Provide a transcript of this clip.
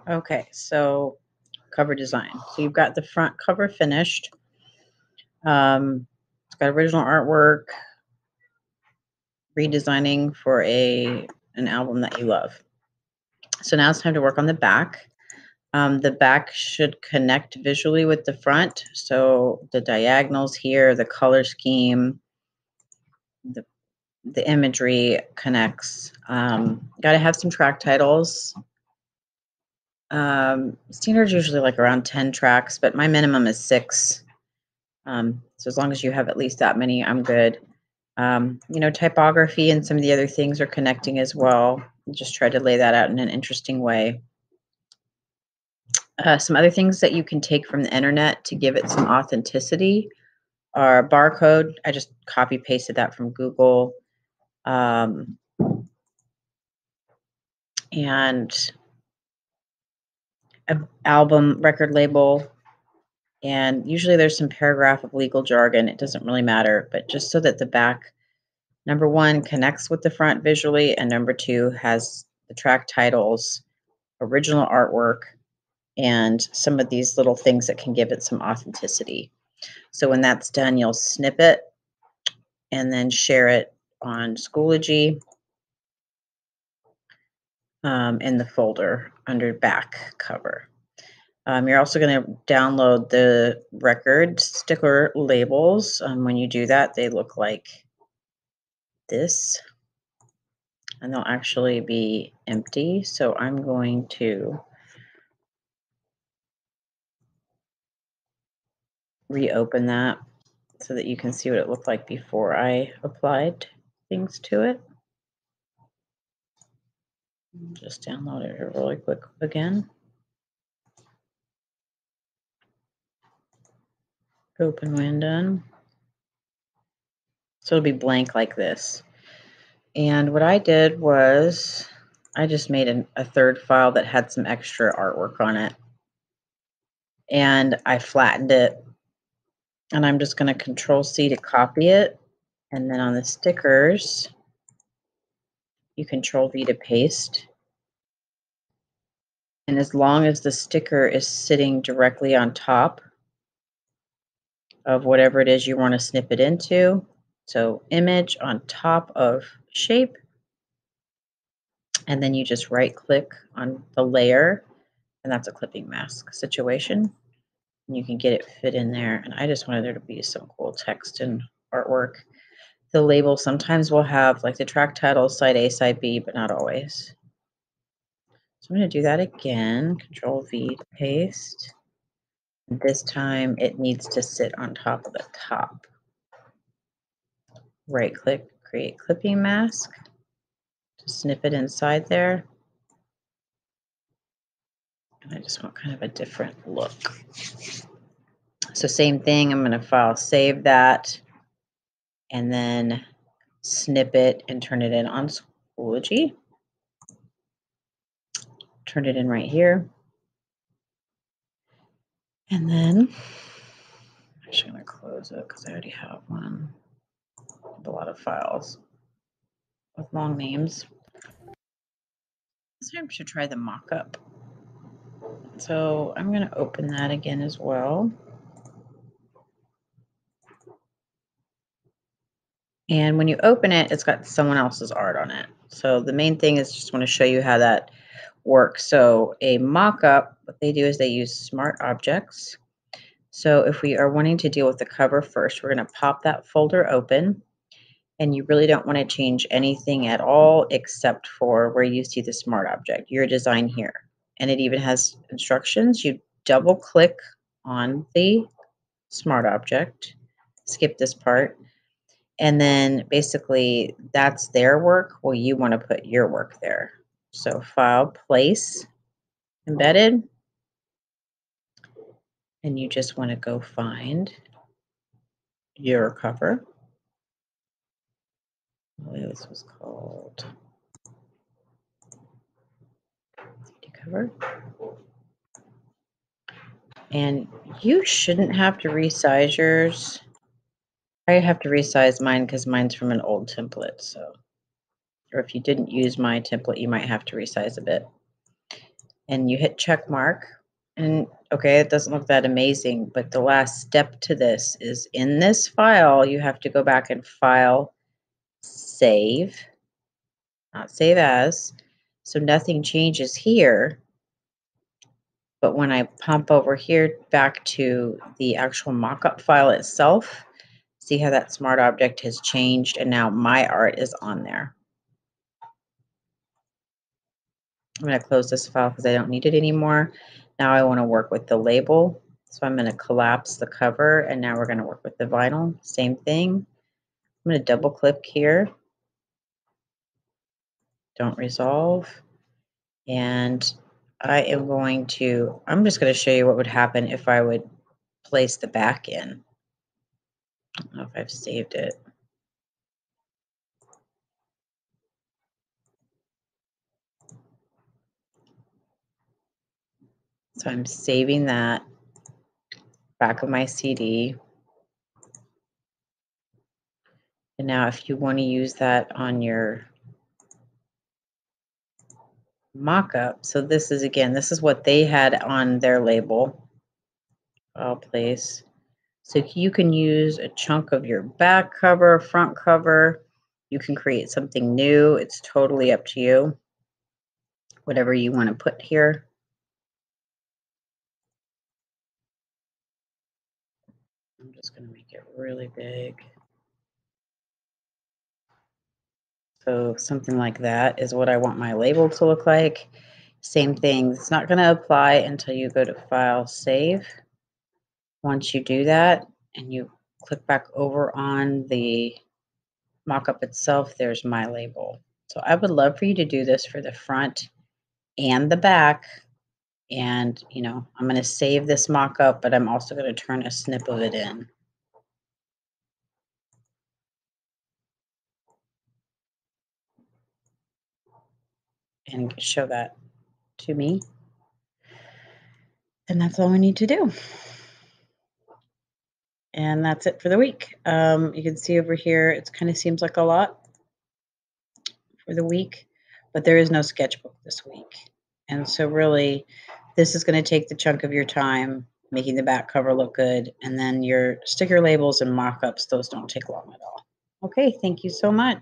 Okay, so cover design. So you've got the front cover finished. It's got original artwork, redesigning for an album that you love. So now it's time to work on the back. The back should connect visually with the front. So the diagonals here, the color scheme, the imagery connects. Got to have some track titles. Standard's usually like around 10 tracks, but my minimum is 6. So as long as you have at least that many, I'm good. Typography and some of the other things are connecting as well. Just try to lay that out in an interesting way. Some other things that you can take from the internet to give it some authenticity are barcode. I just copy pasted that from Google. And an album record label. And usually there's some paragraph of legal jargon. It doesn't really matter, but just so that the back, number one, connects with the front visually, and number two, has the track titles, original artwork, and some of these little things that can give it some authenticity. So when that's done, you'll snip it and then share it on Schoology in the folder under back cover. You're also going to download the record sticker labels. When you do that, they look like this, and they'll actually be empty. So I'm going to reopen that so that you can see what it looked like before I applied things to it. Just download it really quick again. Open when done. So it'll be blank like this. And what I did was I just made a third file that had some extra artwork on it. And I flattened it. And I'm just going to Control-C to copy it. And then on the stickers, you Control-V to paste. And as long as the sticker is sitting directly on top of whatever it is you want to snip it into, so image on top of shape, and then you just right-click on the layer, and that's a clipping mask situation. And you can get it fit in there. And I just wanted there to be some cool text and artwork. The label sometimes will have like the track title, side A, side B, but not always. So I'm going to do that again. Control-V to paste. And this time it needs to sit on top of the top. Right-click, create clipping mask. Snip it inside there. And I just want kind of a different look. So same thing, I'm going to file save that and then snip it and turn it in on Schoology. Turn it in right here. And then I'm actually going to close it because I already have one. I have a lot of files with long names. This time I should try the Mockup. So I'm going to open that again as well. And when you open it, it's got someone else's art on it. So the main thing is just want to show you how that works. So a mock-up, what they do is they use smart objects. So if we are wanting to deal with the cover first, we're going to pop that folder open. And you really don't want to change anything at all except for where you see the smart object, your design here. And it even has instructions. You double click on the smart object, skip this part. And then basically that's their work. Well, you want to put your work there. So file, place, embedded. And you just want to go find your cover. I believe this was called cover. And you shouldn't have to resize yours. I have to resize mine because mine's from an old template. So, or if you didn't use my template, you might have to resize a bit. and you hit check mark. And okay, it doesn't look that amazing, but the last step to this is in this file, you have to go back and file, save, not save as. So nothing changes here. But when I pump over here back to the actual mockup file itself, see how that smart object has changed and now my art is on there. I'm going to close this file because I don't need it anymore. Now I want to work with the label. So I'm going to collapse the cover and now we're going to work with the vinyl. Same thing. I'm going to double click here. Don't resolve. And I'm just going to show you what would happen if I would place the back in. I don't know if I've saved it. So I'm saving that back of my CD. And now if you want to use that on your mock-up, so this is what they had on their label. File place. So you can use a chunk of your back cover, front cover. You can create something new. It's totally up to you. Whatever you want to put here. I'm just going to make it really big. So something like that is what I want my label to look like. Same thing. It's not going to apply until you go to File, Save. Once you do that and you click back over on the mock-up itself, there's my label. So I would love for you to do this for the front and the back. And, I'm going to save this mock-up, but I'm also going to turn a snip of it in. And show that to me. And that's all we need to do. And that's it for the week. You can see over here, it kind of seems like a lot for the week, but there is no sketchbook this week. And so really, this is going to take the chunk of your time making the back cover look good. And then your sticker labels and mock-ups, those don't take long at all. Okay, thank you so much.